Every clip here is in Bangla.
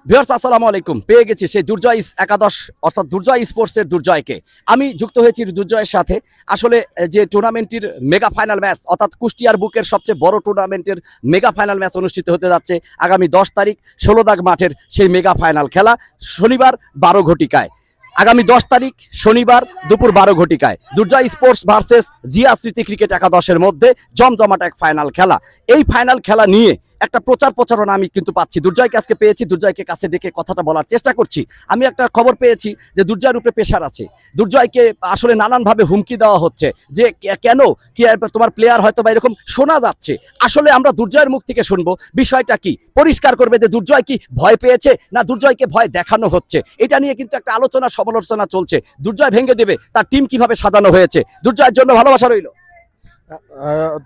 ভিউয়ার্স আসসালামু আলাইকুম। পেয়ে গেছি সেই দুর্জয় একাদশ অর্থাৎ দুর্জয় স্পোর্টসের দুর্জয়কে। আমি যুক্ত হয়েছি দুর্জয়ের সাথে। আসলে যে টুর্নামেন্টটির মেগা ফাইনাল ম্যাচ অর্থাৎ কুষ্টিয়ার বুকের সবচেয়ে বড় টুর্নামেন্টের মেগা ফাইনাল ম্যাচ অনুষ্ঠিত হতে যাচ্ছে আগামী 10 তারিখ 16 দাগ মাঠের সেই মেগা ফাইনাল খেলা শনিবার 12 ঘটিকায়। আগামী 10 তারিখ শনিবার দুপুর 12 ঘটিকায় দুর্জয় স্পোর্টস ভার্সেস জিয়া স্মৃতি ক্রিকেট একাদশের মধ্যে জমজমাট এক ফাইনাল খেলা। এই ফাইনাল খেলা নিয়ে একটা প্রচারণা আমি কিন্তু পাচ্ছি। দুর্জয়কে আজকে পেয়েছি, দুর্জয়কে কাছে ডেকে কথাটা বলার চেষ্টা করছি। আমি একটা খবর পেয়েছি যে দুর্জয়ের উপরে প্রেশার আছে, দুর্জয়কে আসলে নানানভাবে হুমকি দেওয়া হচ্ছে যে কেন কি তোমার প্লেয়ার হয়তো বা এরকম শোনা যাচ্ছে। আসলে আমরা দুর্জয়ের মুখ থেকে শুনবো বিষয়টা কি, পরিষ্কার করবে যে দুর্জয় কি ভয় পেয়েছে না দুর্জয়কে ভয় দেখানো হচ্ছে। এটা নিয়ে কিন্তু একটা আলোচনা সমালোচনা চলছে। দুর্জয় ভেঙে দেবে তার টিম কিভাবে সাজানো হয়েছে। দুর্জয়ের জন্য ভালোবাসা রইল।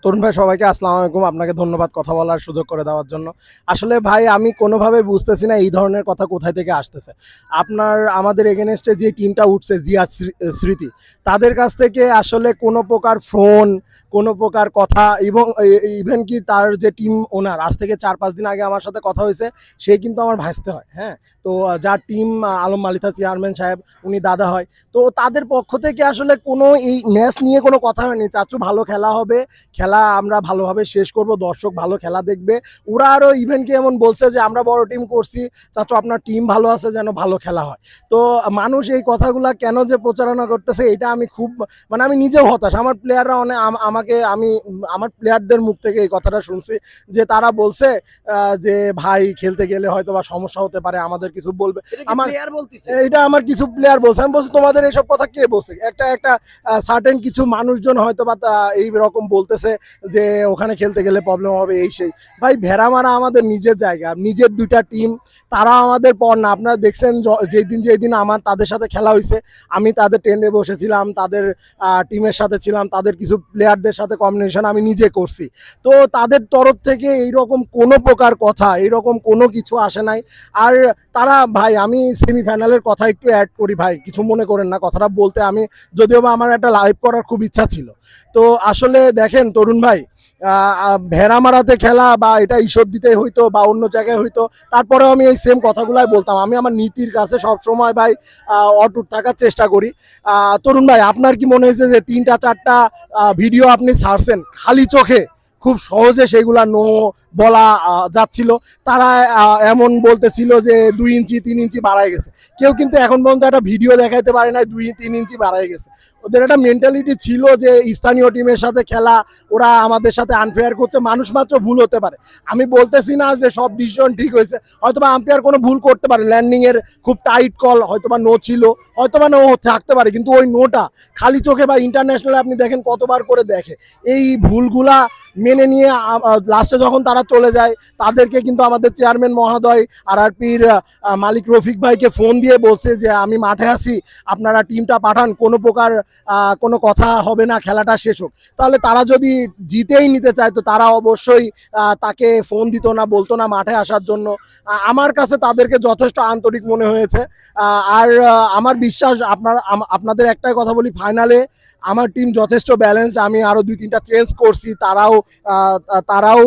তরুণ ভাই, সবাইকে আসসালামু আলাইকুম। আপনাকে ধন্যবাদ কথা বলার সুযোগ করে দেওয়ার জন্য। আসলে ভাই আমি কোনোভাবে বুঝতেছি না এই ধরনের কথা কোথায় থেকে আসতেছে। আমাদের এগেনস্টে যে টিমটা উঠছে জিয়া স্মৃতি, তাদের কাছ থেকে আসলে কোনো প্রকার ফোন, কোনো প্রকার কথা, এবং ইভেন কি তার যে টিম ওনার আজ থেকে 4-5 দিন আগে আমার সাথে কথা হয়েছে, সে কিন্তু আমার ভাসতে হয়। হ্যাঁ, তো যার টিম আলম মালিথা চেয়ারম্যান সাহেব, উনি দাদা হয়। তো তাদের পক্ষ থেকে আসলে কোনো এই ম্যাচ নিয়ে কোনো কথা হয়নি। চাচু ভালো খেলা হবে, খেলা আমরা ভালোভাবে শেষ করব, দর্শক ভালো খেলা দেখবে। ওরা আরও ইভেন কি এমন বলছে যে আমরা বড় টিম করছি, চাচু আপনার টিম ভালো আছে, যেন ভালো খেলা হয়। তো মানুষ এই কথাগুলা কেন যে প্রচারণা করতেছে, এটা আমি খুব আমি নিজেও হতাশ। আমার প্লেয়াররা আমার প্লেয়ারদের মুখ থেকে এই কথাটা শুনছি যে তারা বলছে যে ভাই খেলতে গেলে হয়তো বা সমস্যা হতে পারে, আমাদের কিছু বলবে। এটা আমার কিছু প্লেয়ার বলছে। আমি বলছি তোমাদের এইসব কথা কে বলছে? একটা সার্টেন কিছু মানুষজন হয়তো বা এই রকম বলতেছে যে ওখানে খেলতে গেলে প্রবলেম হবে, এই সেই। ভাই ভেড়ামারা আমাদের নিজের জায়গা, নিজের দুইটা টিম, তারা আমাদের পর না। আপনারা দেখছেন যেদিন আমার তাদের সাথে খেলা হয়েছে, আমি তাদের টেন্ডে বসেছিলাম, তাদের টিমের সাথে ছিলাম, তাদের কিছু প্লেয়ারদের সাথে কম্বিনেশন আমি নিজে করছি। তো তাদের তরফ থেকে এইরকম কোনো প্রকার কথা, এইরকম কোনো কিছু আসে নাই। আর তারা ভাই, আমি সেমিফাইনালের কথা একটু অ্যাড করি ভাই, কিছু মনে করেন না কথাটা বলতে। আমি যদিও বা আমার একটা লাইভ করার খুব ইচ্ছা ছিল। তো আসলে দেখেন তরুণ ভাই, ভেড়ামারাতে খেলা বা এটা ঈশ্বরদীতে হইতো বা অন্য জায়গায় হইতো, তারপরেও আমি এই সেম কথাগুলাই বলতাম। আমি আমার নীতির কাছে সবসময় ভাই অটুট থাকার চেষ্টা করি। তরুণ ভাই, আপনার কি মনে হয়েছে যে 3-4টা ভিডিও আপনি ছাড়ছেন খালি চোখে, খুব সহজে সেগুলা নো বলা যাচ্ছিল? তারা এমন বলতেছিল যে 2 ইঞ্চি 3 ইঞ্চি বাড়ায় গেছে। কেউ কিন্তু এখন পর্যন্ত একটা ভিডিও দেখাইতে পারে না 2-3 ইঞ্চি বাড়ায় গেছে। ওদের একটা মেন্টালিটি ছিল যে স্থানীয় টিমের সাথে খেলা, ওরা আমাদের সাথে আনফেয়ার করছে। মানুষ মাত্র ভুল হতে পারে, আমি বলতেছি না যে সব ডিসিশন ঠিক হয়েছে। হয়তোবা আম্পায়ার কোনো ভুল করতে পারে, ল্যান্ডিং এর খুব টাইট কল, হয়তোবা নো ছিল, হয়তোবা নো থাকতে পারে, কিন্তু ওই নোটা খালি চোখে বা ইন্টারন্যাশনালে আপনি দেখেন কতবার করে দেখে। এই ভুলগুলা মেনে নিয়ে লাস্টে যখন তারা চলে যায়, তাদেরকে কিন্তু আমাদের চেয়ারম্যান মহোদয় RRPর মালিক রফিক ভাইকে ফোন দিয়ে বলছে যে আমি মাঠে আছি, আপনারা টিমটা পাঠান, কোনো প্রকার কোনো কথা হবে না, খেলাটা শেষ হোক। তাহলে তারা যদি জিতেই নিতে চায় তো তারা অবশ্যই তাকে ফোন দিত না, বলতো না মাঠে আসার জন্য। আমার কাছে তাদেরকে যথেষ্ট আন্তরিক মনে হয়েছে। আর আমার বিশ্বাস, আপনাদের একটাই কথা বলি, ফাইনালে আমার টিম যথেষ্ট ব্যালেন্সড। আমি আরও 2-3টা চেঞ্জ করছি, তারাও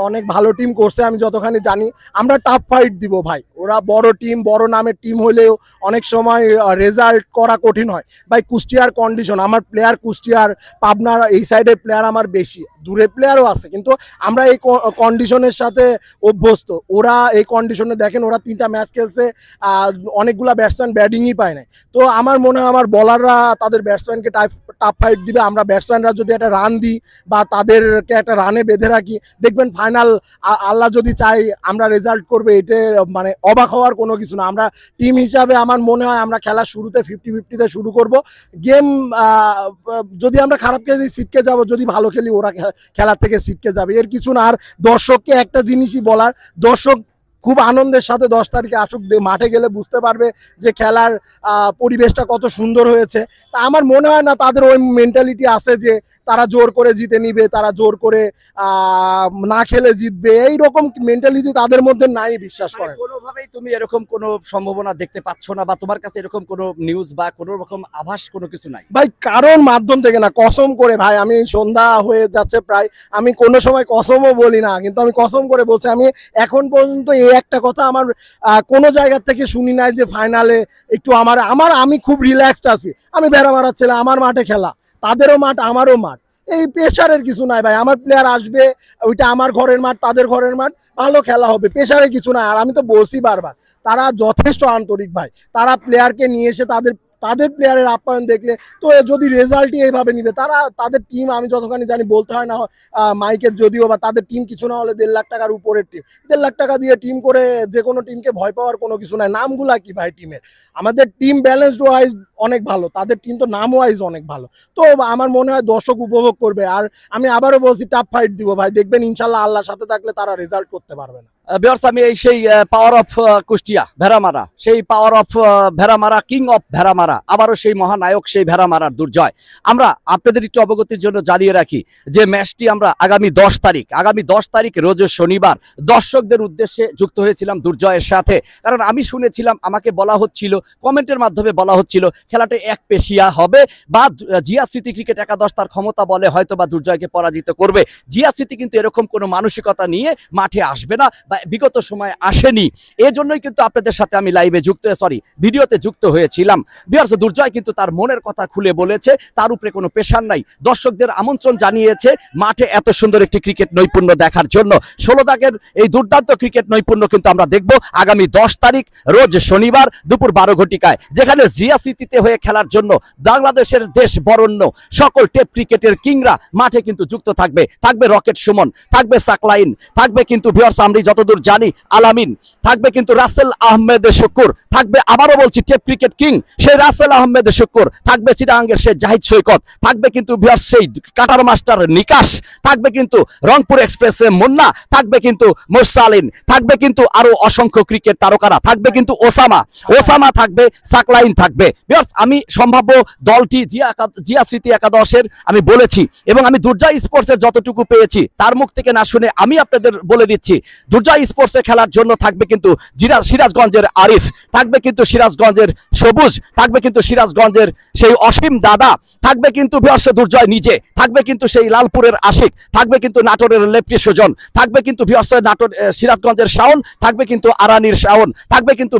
অনেক ভালো টিম করছে আমি যতখানি জানি। আমরা টাফ ফাইট দিব ভাই। ওরা বড় টিম, বড় নামের টিম হলেও অনেক সময় রেজাল্ট করা কঠিন হয় ভাই। কুষ্টিয়ার কন্ডিশন, আমার প্লেয়ার কুষ্টিয়ার, পাবনার এই সাইডের প্লেয়ার আমার বেশি, দূরের প্লেয়ারও আছে, কিন্তু আমরা এই কন্ডিশনের সাথে অভ্যস্ত। ওরা এই কন্ডিশনে দেখেন, ওরা 3টা ম্যাচ খেলছে, অনেকগুলা ব্যাটসম্যান ব্যাটিংই পায় না। তো আমার মনে হয় আমার বলাররা তাদের ব্যাটসম্যানকে টাফ ফাইট দিবে। আমরা ব্যাটসম্যানরা যদি একটা রান দিই বা তাদেরকে একটা রানে বেঁধে রাখি, দেখবেন ফাইনাল আল্লাহ যদি চাই আমরা রেজাল্ট করবে। এটা অবাক হওয়ার কোনো কিছু না। আমরা টিম হিসাবে আমার মনে হয় আমরা খেলা শুরুতে 50-50-তে শুরু করব। গেম যদি আমরা খারাপ খেলি ছিটকে যাব, যদি ভালো খেলি ওরা খেলার থেকে ছিটকে যাবে, এর কিছু না। আর দর্শককে একটা জিনিসই বলার, দর্শক খুব আনন্দের সাথে 10 তারিখে আসুক, মাঠে গেলে বুঝতে পারবে যে খেলার পরিবেশটা কত সুন্দর হয়েছে। তা আমার মনে হয় না তাদের ওই মেন্টালিটি আছে যে তারা জোর করে জিতে নিবে, তারা জোর করে না খেলে জিতবে, এইরকম মেন্টালিটি তাদের মধ্যে নাই, বিশ্বাস করেন। কোনোভাবেই তুমি এরকম কোনো সম্ভাবনা দেখতে পাচ্ছ না, বা তোমার কাছে এরকম কোনো নিউজ বা কোনো রকম আভাস কোনো কিছু নাই? ভাই কারণ মাধ্যম থেকে না, কসম করে ভাই, আমি সন্ধ্যা হয়ে যাচ্ছে প্রায়, আমি কোনো সময় কসমও বলি না, কিন্তু আমি কসম করে বলছি, আমি এখন পর্যন্ত এই একটা কথা আমার কোনো জায়গা থেকে শুনি নাই যে ফাইনালে একটু আমি খুব রিল্যাক্সড আছি। আমি বেড়ামারার ছেলে, আমার মাঠে খেলা, তাদেরও মাঠ আমারও মাঠ, এই প্রেশারের কিছু নাই ভাই। আমার প্লেয়ার আসবে, ওইটা আমার ঘরের মাঠ, তাদের ঘরের মাঠ, ভালো খেলা হবে, প্রেশারে কিছু নাই। আর আমি তো বলছি বারবার, তারা যথেষ্ট আন্তরিক ভাই। তারা প্লেয়ারকে নিয়ে এসে তাদের প্লেয়ারের আপ্যায়ন দেখলে তো যদি রেজাল্টই এইভাবে নিবে, তাদের টিম আমি যতখানি জানি, বলতে হয় না মাইকের, যদিও বা তাদের টিম কিছু না হলে 1.5 লাখ টাকার উপরের টিম, 1.5 লাখ টাকা দিয়ে টিম করে যে কোনো টিমকে ভয় পাওয়ার কোনো কিছু নাই। নামগুলা কি ভাই টিমের, আমাদের টিম ব্যালেন্সড ওয়াইজ অনেক ভালো, তাদের টিম তো নাম ওয়াইজ অনেক ভালো। তো আমার মনে হয় দর্শক উপভোগ করবে। আর আমি আবারও বলছি, টাফ ফাইট দিব ভাই, দেখবেন ইনশাল্লাহ আল্লাহর সাথে থাকলে তারা রেজাল্ট করতে পারবে না। ভিউয়ার্স, আমি এই সেই পাওয়ার অফ কুষ্টিয়া ভেড়ামারা, সেই power of Bheramara, king of Bheramara, আবারও সেই মহানায়ক সেই ভেড়ামারার দুর্জয়। আমরা আপনাদের একটু অবগতির জন্য জানিয়ে রাখি যে ম্যাচটি আমরা আগামী 10 তারিখ রোজ শনিবার দর্শকদের উদ্দেশ্যে যুক্ত হয়েছিলাম দুর্জয়ের সাথে। কারণ আমি শুনেছিলাম, আমাকে বলা হচ্ছিল, কমেন্টের মাধ্যমে বলা হচ্ছিল খেলাটা এক পেশিয়া হবে, বা জিয়া স্মৃতি ক্রিকেট একাদশ তার ক্ষমতা বলে হয়তো বা দুর্জয়কে পরাজিত করবে। জিয়া স্মৃতি কিন্তু এরকম কোনো মানসিকতা নিয়ে মাঠে আসবে না, বা বিগত সময় আসেনি। এজন্যই কিন্তু আপনাদের সাথে আমি ভিডিওতে যুক্ত হয়েছিলাম। ভিউয়ার্স, দুর্জয় কিন্তু তার মনের কথা খুলে বলেছে, তার উপরে কোনো প্রেশার নাই, দর্শকদের আমন্ত্রণ জানিয়েছে মাঠে এত সুন্দর একটি ক্রিকেট নৈপুণ্য দেখার জন্য। 16 দাগের এই দুর্দান্ত ক্রিকেট নৈপুণ্য কিন্তু আমরা দেখব আগামী 10 তারিখ রোজ শনিবার দুপুর 12 ঘটিকায়, যেখানে জিয়া স্মৃতিতে হয়ে খেলার জন্য বাংলাদেশের দেশ বরণ্য সকল টেপ ক্রিকেটের কিংরা মাঠে কিন্তু যুক্ত থাকবে। থাকবে রকেট সুমন, থাকবে সাকলাইন, থাকবে কিন্তু ভিউয়ার্স আমরা যতদূর জানি আলামিন, থাকবে কিন্তু রাসেল আহমেদ শুকুর, থাকবে আবারও বলছি টেপ ক্রিকেট কিং সেই রাসেল আহমেদ শুকুর, থাকবে চিটাগাঙ্গের সেই জাহিদ সৈকত, থাকবে কিন্তু ভিউয়ার্স সেই কাটার মাস্টার নিকাশ, থাকবে কিন্তু রংপুর এক্সপ্রেসে মুন্না, থাকবে কিন্তু মোরসালিন, থাকবে কিন্তু আরো অসংখ্য ক্রিকেট তারকারা, থাকবে কিন্তু ওসামা থাকবে, সাকলাইন থাকবে। ভিউয়ার্স, আমি সম্ভাব্য দলটি জিয়া স্মৃতি একাদশের আমি বলেছি, এবং আমি দুর্জয় স্পোর্টসের যতটুকু পেয়েছি তার মুখ থেকে না শুনে আমি আপনাদের বলে দিচ্ছি, দুর্জয় স্পোর্টসে খেলার জন্য থাকবে কিন্তু সিরাজগঞ্জের আরিফ, থাকবে কিন্তু সিরাজগঞ্জের সবুজ, থাকবে কিন্তু সিরাজগঞ্জের সেই অসীম দাদা, থাকবে কিন্তু ভিউয়ার্স দুর্জয় নিজে, থাকবে কিন্তু সেই লালপুরের আশিক, থাকবে কিন্তু নাটোরের লেফটি সুজন, থাকবে কিন্তু ভিউয়ার্স সিরাজগঞ্জের শাওন, থাকবে কিন্তু আরানির শাওন, থাকবে কিন্তু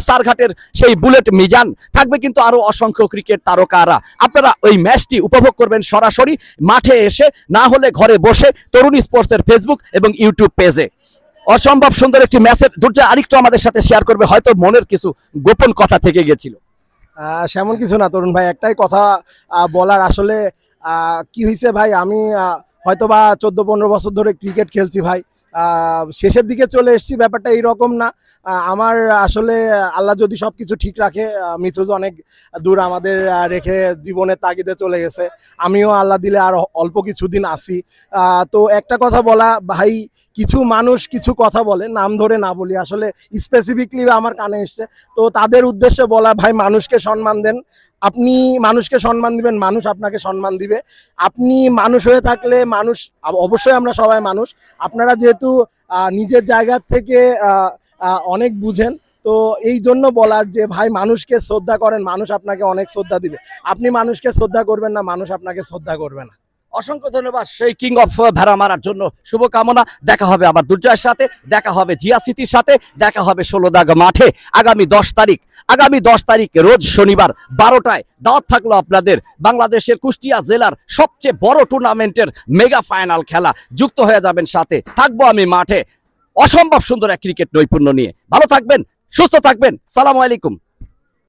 চারঘাটের সেই বুলেট মিজান, থাকবে কিন্তু আরো অসংখ্য ক্রিকেট তারকারা। আপনারা ওই ম্যাচটি উপভোগ করবেন সরাসরি মাঠে এসে, না হলে ঘরে বসে তরুণ স্পোর্টসের ফেসবুক এবং ইউটিউব পেজে। অসম্ভব সুন্দর একটি ম্যাচের দুর্জয় আরেকটু আমাদের সাথে শেয়ার করবে, হয়তো মনের কিছু গোপন কথা থেকে গেছিল। সেমন কিছু না তরুণ ভাই, একটাই কথা বলার, আসলে কি হয়েছে ভাই, আমি হয়তো বা 14-15 বছর ধরে ক্রিকেট খেলছি ভাই, শেষের দিকে চলে এসেছি, ব্যাপারটা এইরকম না। আমার আসলে আল্লাহ যদি সব কিছু ঠিক রাখে, মিথুজ অনেক দূর আমাদের রেখে জীবনের তাগিদে চলে গেছে, আমিও আল্লাহ দিলে আর অল্প কিছুদিন আসি। তো একটা কথা বলা ভাই, কিছু মানুষ কিছু কথা বলে, নাম ধরে না বলি, আসলে স্পেসিফিকলি আমার কানে এসছে, তো তাদের উদ্দেশ্যে বলা, ভাই মানুষকে সম্মান দেন, আপনি মানুষকে সম্মান দিবেন, মানুষ আপনাকে সম্মান দিবে। আপনি মানুষ হয়ে থাকলে, মানুষ অবশ্যই আমরা সবাই মানুষ, আপনারা যেহেতু নিজের জায়গা থেকে অনেক বুঝেন, তো এই জন্য বলার যে ভাই মানুষকে শ্রদ্ধা করেন, মানুষ আপনাকে অনেক শ্রদ্ধা দিবে। আপনি মানুষকে শ্রদ্ধা করবেন না, মানুষ আপনাকে শ্রদ্ধা করবে না। অসংখ্য ধন্যবাদ সেই কিং অফ ভেড়ামারার জন্য, শুভকামনা। দেখা হবে আবার দুর্জয়ের সাথে, দেখা হবে জিয়া স্মৃতির সাথে, দেখা হবে 16 দাগ মাঠে আগামী 10 তারিখ রোজ শনিবার 12টায়। দাওয়াত থাকলো আপনাদের, বাংলাদেশের কুষ্টিয়া জেলার সবচেয়ে বড় টুর্নামেন্টের মেগা ফাইনাল খেলা, যুক্ত হয়ে যাবেন সাথে, থাকবো আমি মাঠে অসম্ভব সুন্দর এক ক্রিকেট নৈপুণ্য নিয়ে। ভালো থাকবেন, সুস্থ থাকবেন, সালামু আলাইকুম।